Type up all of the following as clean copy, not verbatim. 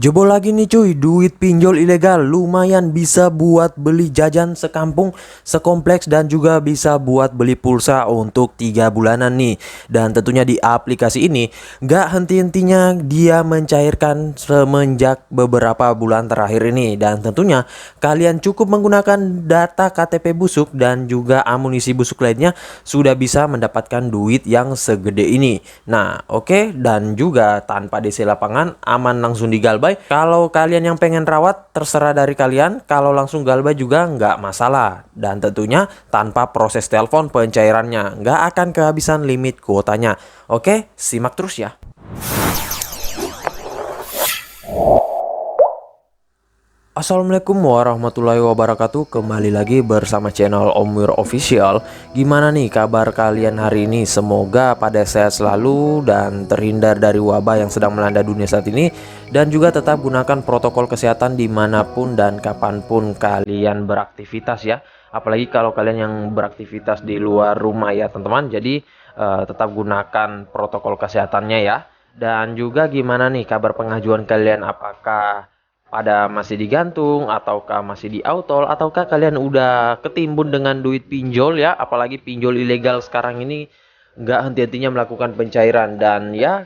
Jebol lagi nih cuy, duit pinjol ilegal lumayan bisa buat beli jajan sekampung, sekompleks dan juga bisa buat beli pulsa untuk 3 bulanan nih. Dan tentunya di aplikasi ini nggak henti-hentinya dia mencairkan semenjak beberapa bulan terakhir ini. Dan tentunya kalian cukup menggunakan data KTP busuk dan juga amunisi busuk lainnya sudah bisa mendapatkan duit yang segede ini. Nah oke, dan juga tanpa DC lapangan, aman langsung digalbay. Kalau kalian yang pengen rawat, terserah dari kalian. Kalau langsung galbay juga nggak masalah. Dan tentunya tanpa proses telepon pencairannya, nggak akan kehabisan limit kuotanya. Oke, simak terus ya. Assalamualaikum warahmatullahi wabarakatuh. Kembali lagi bersama channel Om Wir Official. Gimana nih kabar kalian hari ini? Semoga pada sehat selalu dan terhindar dari wabah yang sedang melanda dunia saat ini. Dan juga tetap gunakan protokol kesehatan dimanapun dan kapanpun kalian beraktivitas ya. Apalagi kalau kalian yang beraktivitas di luar rumah ya teman-teman. Jadi tetap gunakan protokol kesehatannya ya. Dan juga gimana nih kabar pengajuan kalian? Apakah pada masih digantung, ataukah masih di autol, ataukah kalian udah ketimbun dengan duit pinjol ya? Apalagi pinjol ilegal sekarang ini nggak henti-hentinya melakukan pencairan. Dan ya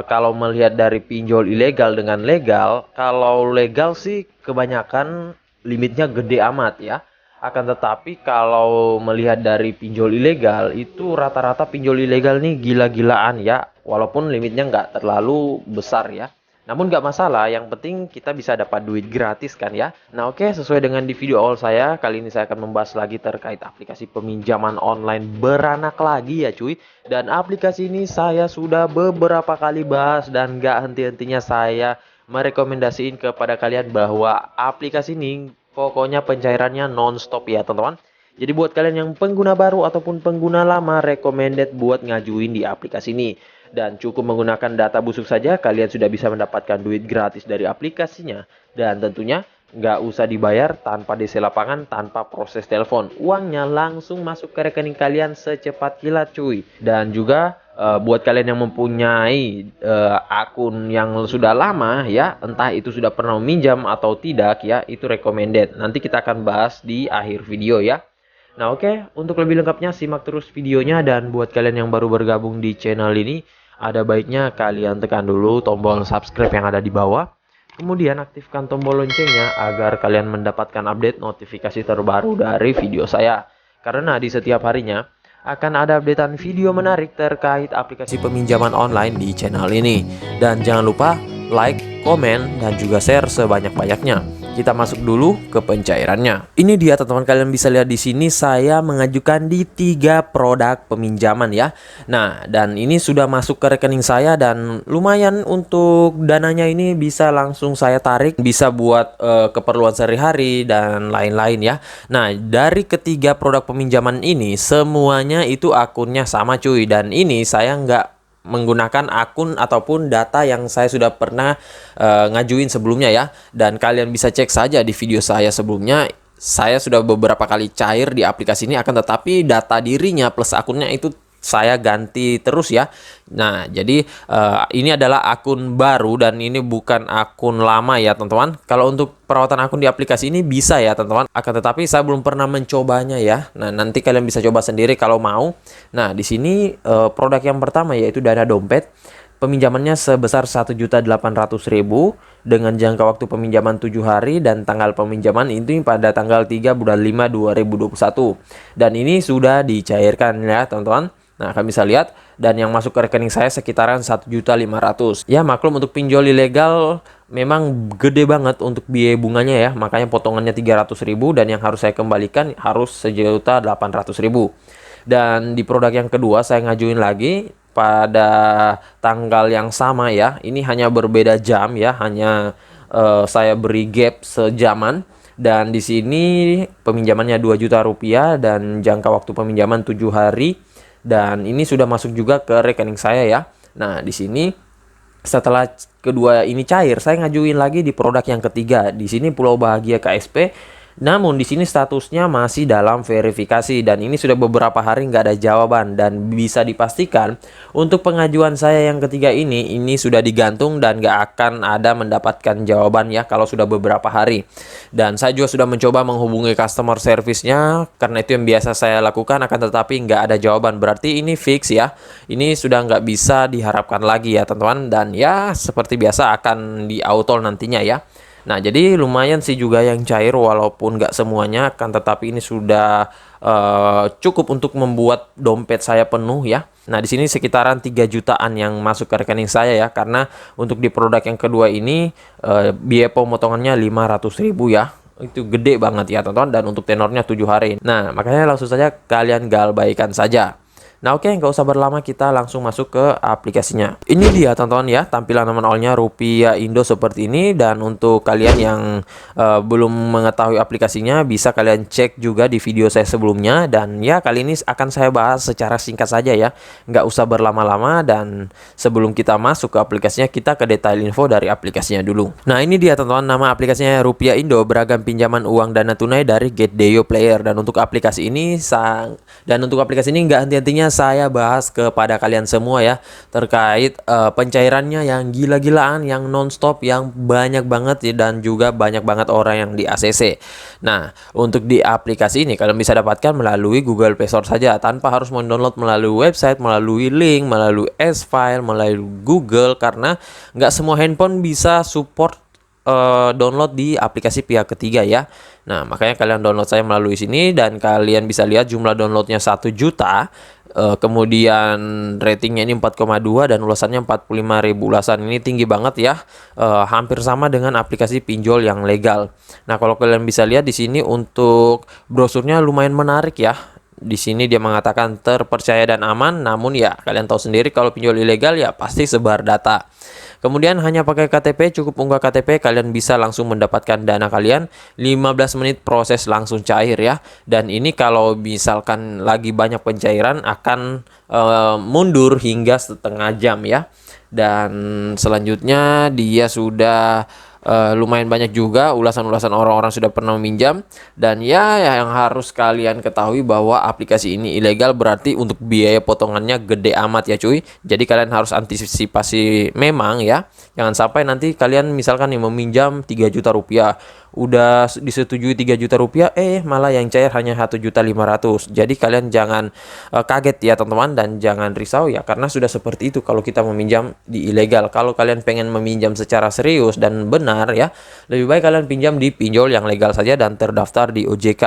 kalau melihat dari pinjol ilegal dengan legal, kalau legal sih kebanyakan limitnya gede amat ya. Akan tetapi kalau melihat dari pinjol ilegal, itu rata-rata pinjol ilegal nih gila-gilaan ya, walaupun limitnya nggak terlalu besar ya. Namun nggak masalah, yang penting kita bisa dapat duit gratis kan ya. Nah oke, sesuai dengan di video awal saya, kali ini saya akan membahas lagi terkait aplikasi peminjaman online beranak lagi ya cuy. Dan aplikasi ini saya sudah beberapa kali bahas dan nggak henti-hentinya saya merekomendasiin kepada kalian bahwa aplikasi ini pokoknya pencairannya non-stop ya teman-teman. Jadi buat kalian yang pengguna baru ataupun pengguna lama, recommended buat ngajuin di aplikasi ini. Dan cukup menggunakan data busuk saja, kalian sudah bisa mendapatkan duit gratis dari aplikasinya. Dan tentunya nggak usah dibayar tanpa DC lapangan, tanpa proses telepon. Uangnya langsung masuk ke rekening kalian secepat kilat cuy. Dan juga buat kalian yang mempunyai akun yang sudah lama ya, entah itu sudah pernah meminjam atau tidak ya, itu recommended. Nanti kita akan bahas di akhir video ya. Nah oke, untuk lebih lengkapnya simak terus videonya. Dan buat kalian yang baru bergabung di channel ini, ada baiknya kalian tekan dulu tombol subscribe yang ada di bawah. Kemudian aktifkan tombol loncengnya agar kalian mendapatkan update notifikasi terbaru dari video saya. Karena di setiap harinya akan ada updatean video menarik terkait aplikasi peminjaman online di channel ini. Dan jangan lupa like, komen, dan juga share sebanyak-banyaknya. Kita masuk dulu ke pencairannya. Ini dia teman-teman, kalian bisa lihat di sini saya mengajukan di 3 produk peminjaman ya. Nah, dan ini sudah masuk ke rekening saya dan lumayan untuk dananya ini bisa langsung saya tarik, bisa buat keperluan sehari-hari dan lain-lain ya. Nah, dari ketiga produk peminjaman ini semuanya itu akunnya sama cuy, dan ini saya nggak menggunakan akun ataupun data yang saya sudah pernah ngajuin sebelumnya ya. Dan kalian bisa cek saja di video saya sebelumnya, saya sudah beberapa kali cair di aplikasi ini, akan tetapi data dirinya plus akunnya itu saya ganti terus ya. Nah jadi ini adalah akun baru dan ini bukan akun lama ya teman-teman. Kalau untuk perawatan akun di aplikasi ini bisa ya teman-teman, akan tetapi saya belum pernah mencobanya ya. Nah nanti kalian bisa coba sendiri kalau mau. Nah di sini produk yang pertama yaitu Dana Dompet. Peminjamannya sebesar 1.800.000 dengan jangka waktu peminjaman 7 hari dan tanggal peminjaman itu pada tanggal 3 bulan 5 2021. Dan ini sudah dicairkan ya teman-teman. Nah kalian bisa lihat, dan yang masuk ke rekening saya sekitaran 1.500.000. Ya maklum, untuk pinjol ilegal memang gede banget untuk biaya bunganya ya. Makanya potongannya 300.000 dan yang harus saya kembalikan harus 1.800.000. Dan di produk yang kedua saya ngajuin lagi pada tanggal yang sama ya. Ini hanya berbeda jam ya, hanya saya beri gap sejaman. Dan di sini peminjamannya 2 juta rupiah dan jangka waktu peminjaman 7 hari. Dan ini sudah masuk juga ke rekening saya ya. Nah di sini setelah kedua ini cair, saya ngajuin lagi di produk yang ketiga. Di sini Pulau Bahagia KSP Namun di sini statusnya masih dalam verifikasi dan ini sudah beberapa hari nggak ada jawaban, dan bisa dipastikan untuk pengajuan saya yang ketiga ini sudah digantung dan nggak akan ada mendapatkan jawaban ya kalau sudah beberapa hari. Dan saya juga sudah mencoba menghubungi customer service-nya karena itu yang biasa saya lakukan, akan tetapi nggak ada jawaban. Berarti ini fix ya. Ini sudah nggak bisa diharapkan lagi ya teman-teman, dan ya seperti biasa akan di auto nantinya ya. Nah, jadi lumayan sih juga yang cair walaupun nggak semuanya, kan tetapi ini sudah cukup untuk membuat dompet saya penuh ya. Nah, di sini sekitaran 3 jutaan yang masuk ke rekening saya ya, karena untuk di produk yang kedua ini biaya pemotongannya 500.000 ya. Itu gede banget ya teman-teman, dan untuk tenornya 7 hari. Nah, makanya langsung saja kalian galbaikan saja. Nah, oke, nggak usah berlama, kita langsung masuk ke aplikasinya. Ini dia teman-teman ya, tampilan nominalnya rupiah Indo seperti ini. Dan untuk kalian yang belum mengetahui aplikasinya, bisa kalian cek juga di video saya sebelumnya. Dan ya, kali ini akan saya bahas secara singkat saja ya, nggak usah berlama-lama. Dan sebelum kita masuk ke aplikasinya, kita ke detail info dari aplikasinya dulu. Nah, ini dia teman-teman, nama aplikasinya Rupiah Indo, beragam pinjaman uang dana tunai dari GetDeo Player. Dan untuk aplikasi ini nggak henti-hentinya saya bahas kepada kalian semua ya, terkait pencairannya yang gila-gilaan, yang nonstop, yang banyak banget ya, dan juga banyak banget orang yang di ACC. Nah, untuk di aplikasi ini kalian bisa dapatkan melalui Google Play Store saja, tanpa harus mendownload melalui website, melalui link, melalui S-File, melalui Google, karena nggak semua handphone bisa support download di aplikasi pihak ketiga ya. Nah, makanya kalian download saya melalui sini, dan kalian bisa lihat jumlah downloadnya 1 juta. Kemudian ratingnya ini 4,2 dan ulasannya 45.000 ulasan. Ini tinggi banget ya. Hampir sama dengan aplikasi pinjol yang legal. Nah, kalau kalian bisa lihat di sini untuk brosurnya lumayan menarik ya. Di sini dia mengatakan terpercaya dan aman, namun ya kalian tahu sendiri kalau pinjol ilegal ya pasti sebar data. Kemudian hanya pakai KTP, cukup unggah KTP, kalian bisa langsung mendapatkan dana kalian. 15 menit proses langsung cair ya. Dan ini kalau misalkan lagi banyak pencairan akan mundur hingga setengah jam ya. Dan selanjutnya dia sudah lumayan banyak juga ulasan-ulasan orang-orang sudah pernah meminjam. Dan ya yang harus kalian ketahui bahwa aplikasi ini ilegal, berarti untuk biaya potongannya gede amat ya cuy. Jadi kalian harus antisipasi memang ya. Jangan sampai nanti kalian misalkan nih meminjam 3 juta rupiah, udah disetujui 3 juta rupiah, malah yang cair hanya 1.500.000. Jadi kalian jangan kaget ya teman-teman, dan jangan risau ya, karena sudah seperti itu kalau kita meminjam di ilegal. Kalau kalian pengen meminjam secara serius dan benar ya, lebih baik kalian pinjam di pinjol yang legal saja dan terdaftar di OJK.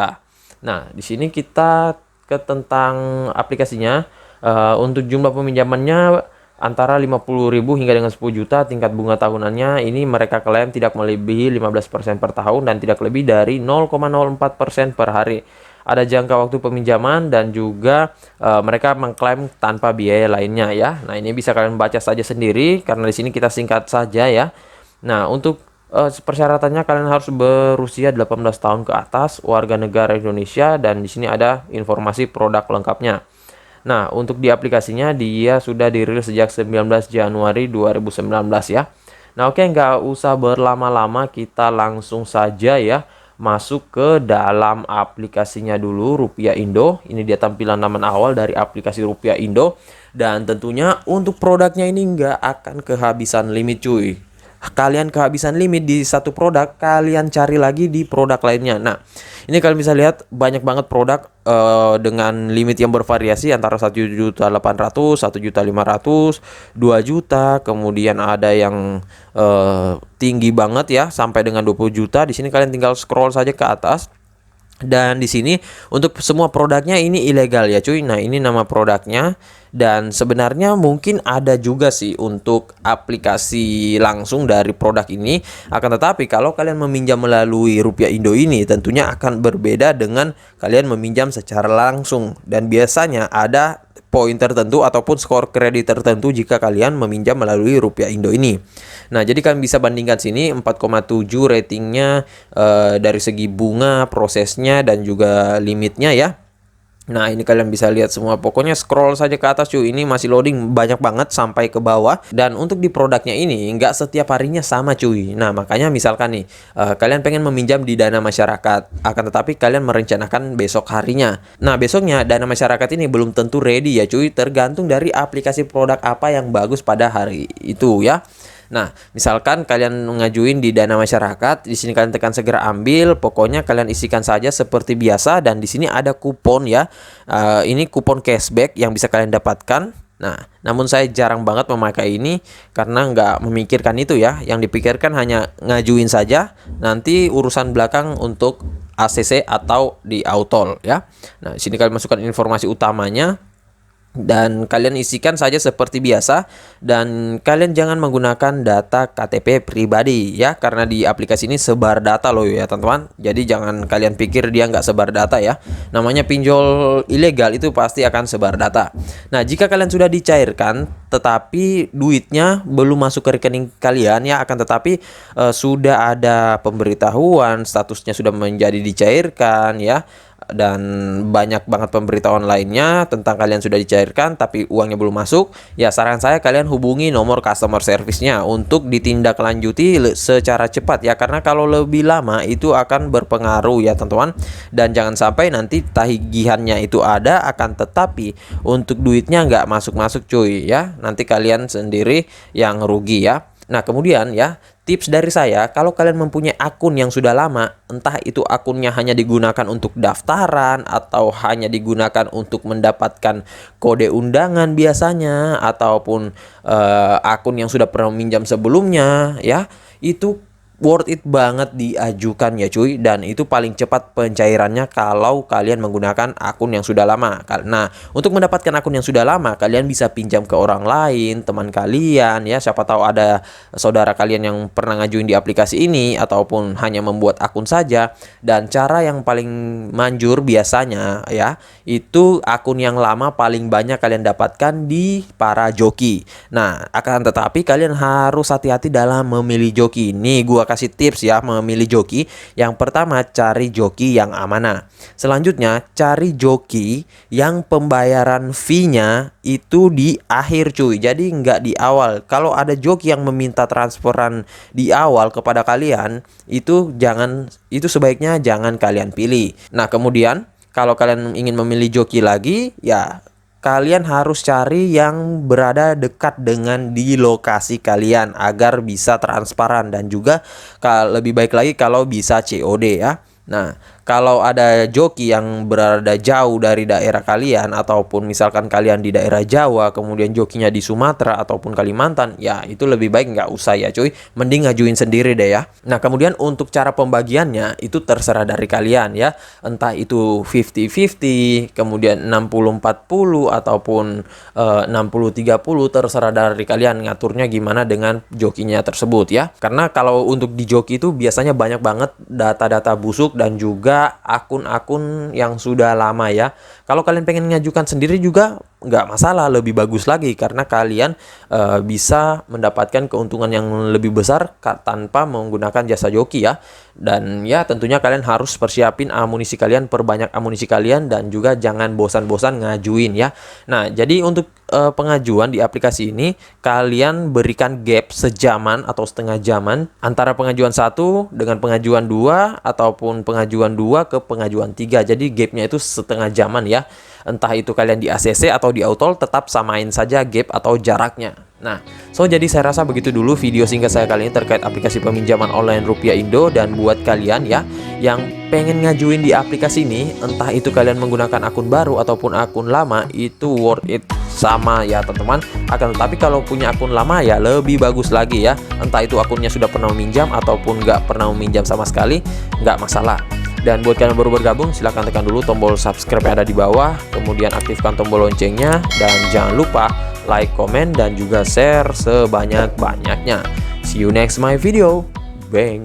Nah, di sini kita ke tentang aplikasinya. Untuk jumlah peminjamannya antara 50.000 hingga dengan 10 juta. Tingkat bunga tahunannya ini mereka klaim tidak melebihi 15% per tahun dan tidak lebih dari 0,04% per hari. Ada jangka waktu peminjaman, dan juga mereka mengklaim tanpa biaya lainnya ya. Nah, ini bisa kalian baca saja sendiri karena di sini kita singkat saja ya. Nah, untuk persyaratannya kalian harus berusia 18 tahun ke atas, warga negara Indonesia, dan di sini ada informasi produk lengkapnya. Nah, untuk di aplikasinya dia sudah dirilis sejak 19 Januari 2019 ya. Nah, oke, nggak usah berlama-lama, kita langsung saja ya masuk ke dalam aplikasinya dulu, Rupiah Indo. Ini dia tampilan laman awal dari aplikasi Rupiah Indo. Dan tentunya untuk produknya ini nggak akan kehabisan limit cuy. Kalian kehabisan limit di satu produk, kalian cari lagi di produk lainnya. Nah, ini kalian bisa lihat banyak banget produk dengan limit yang bervariasi antara 1.800.000, 1.500.000, 2 juta, kemudian ada yang tinggi banget ya sampai dengan 20 juta. Di sini kalian tinggal scroll saja ke atas. Dan di sini untuk semua produknya ini ilegal ya cuy. Nah, ini nama produknya. Dan sebenarnya mungkin ada juga sih untuk aplikasi langsung dari produk ini. Akan tetapi kalau kalian meminjam melalui Rupiah Indo ini tentunya akan berbeda dengan kalian meminjam secara langsung. Dan biasanya ada poin tertentu ataupun skor kredit tertentu jika kalian meminjam melalui Rupiah Indo ini. Nah, jadi kalian bisa bandingkan sini 4,7 ratingnya dari segi bunga, prosesnya, dan juga limitnya ya. Nah, ini kalian bisa lihat semua. Pokoknya scroll saja ke atas cuy. Ini masih loading banyak banget sampai ke bawah. Dan untuk di produknya ini nggak setiap harinya sama cuy. Nah, makanya misalkan nih kalian pengen meminjam di Dana Masyarakat, akan tetapi kalian merencanakan besok harinya. Nah, besoknya Dana Masyarakat ini belum tentu ready ya cuy. Tergantung dari aplikasi produk apa yang bagus pada hari itu ya. Nah, misalkan kalian ngajuin di Dana Masyarakat, di sini kalian tekan segera ambil, pokoknya kalian isikan saja seperti biasa dan di sini ada kupon ya. Ini kupon cashback yang bisa kalian dapatkan. Nah, namun saya jarang banget memakai ini karena nggak memikirkan itu ya. Yang dipikirkan hanya ngajuin saja, nanti urusan belakang untuk ACC atau di Autol ya. Nah, di sini kalian masukkan informasi utamanya. Dan kalian isikan saja seperti biasa dan kalian jangan menggunakan data KTP pribadi ya, karena di aplikasi ini sebar data loh ya teman-teman. Jadi jangan kalian pikir dia nggak sebar data ya, namanya pinjol ilegal itu pasti akan sebar data. Nah, jika kalian sudah dicairkan tetapi duitnya belum masuk ke rekening kalian ya, akan tetapi sudah ada pemberitahuan statusnya sudah menjadi dicairkan ya, dan banyak banget pemberitahuan lainnya tentang kalian sudah dicairkan tapi uangnya belum masuk, ya saran saya kalian hubungi nomor customer service-nya untuk ditindaklanjuti secara cepat ya, karena kalau lebih lama itu akan berpengaruh ya teman-teman. Dan jangan sampai nanti tagihannya itu ada akan tetapi untuk duitnya nggak masuk-masuk cuy ya, nanti kalian sendiri yang rugi ya. Nah, kemudian ya, tips dari saya, kalau kalian mempunyai akun yang sudah lama, entah itu akunnya hanya digunakan untuk daftaran atau hanya digunakan untuk mendapatkan kode undangan biasanya, ataupun akun yang sudah pernah minjam sebelumnya ya, itu worth it banget diajukan ya cuy, dan itu paling cepat pencairannya kalau kalian menggunakan akun yang sudah lama. Nah, untuk mendapatkan akun yang sudah lama, kalian bisa pinjam ke orang lain, teman kalian ya, siapa tahu ada saudara kalian yang pernah ngajuin di aplikasi ini, ataupun hanya membuat akun saja. Dan cara yang paling manjur biasanya ya, itu akun yang lama paling banyak kalian dapatkan di para joki. Nah, akan tetapi kalian harus hati-hati dalam memilih joki. Nih gua kasih tips ya memilih joki. Yang pertama, cari joki yang amanah. Selanjutnya, cari joki yang pembayaran fee-nya itu di akhir cuy, jadi nggak di awal. Kalau ada joki yang meminta transferan di awal kepada kalian, itu sebaiknya jangan kalian pilih. Nah, kemudian kalau kalian ingin memilih joki lagi ya, kalian harus cari yang berada dekat dengan di lokasi kalian agar bisa transparan, dan juga lebih baik lagi kalau bisa COD ya. Nah, kalau ada joki yang berada jauh dari daerah kalian, ataupun misalkan kalian di daerah Jawa kemudian jokinya di Sumatera ataupun Kalimantan, ya itu lebih baik nggak usah ya cuy, mending ngajuin sendiri deh ya. Nah, kemudian untuk cara pembagiannya itu terserah dari kalian ya, entah itu 50-50, kemudian 60-40 ataupun 60-30, terserah dari kalian ngaturnya gimana dengan jokinya tersebut ya. Karena kalau untuk di joki itu biasanya banyak banget data-data busuk dan juga akun-akun yang sudah lama ya. Kalau kalian pengen ngajukan sendiri juga nggak masalah, lebih bagus lagi karena kalian bisa mendapatkan keuntungan yang lebih besar tanpa menggunakan jasa joki ya. Dan ya tentunya kalian harus persiapin amunisi kalian, perbanyak amunisi kalian, dan juga jangan bosan-bosan ngajuin ya. Nah, jadi untuk pengajuan di aplikasi ini kalian berikan gap sejaman atau setengah jaman antara pengajuan 1 dengan pengajuan 2 ataupun pengajuan 2 ke pengajuan 3. Jadi gapnya itu setengah jaman ya. Entah itu kalian di ACC atau di Autol, tetap samain saja gap atau jaraknya. Nah, jadi saya rasa begitu dulu video singkat saya kali ini terkait aplikasi peminjaman online rupiah Indo. Dan buat kalian ya yang pengen ngajuin di aplikasi ini, entah itu kalian menggunakan akun baru ataupun akun lama, itu worth it sama ya teman-teman. Akan tetapi kalau punya akun lama ya lebih bagus lagi ya, entah itu akunnya sudah pernah meminjam ataupun nggak pernah meminjam sama sekali, nggak masalah. Dan buat kalian yang baru bergabung, silahkan tekan dulu tombol subscribe yang ada di bawah, kemudian aktifkan tombol loncengnya, dan jangan lupa like, komen, dan juga share sebanyak-banyaknya. See you next my video. Bang.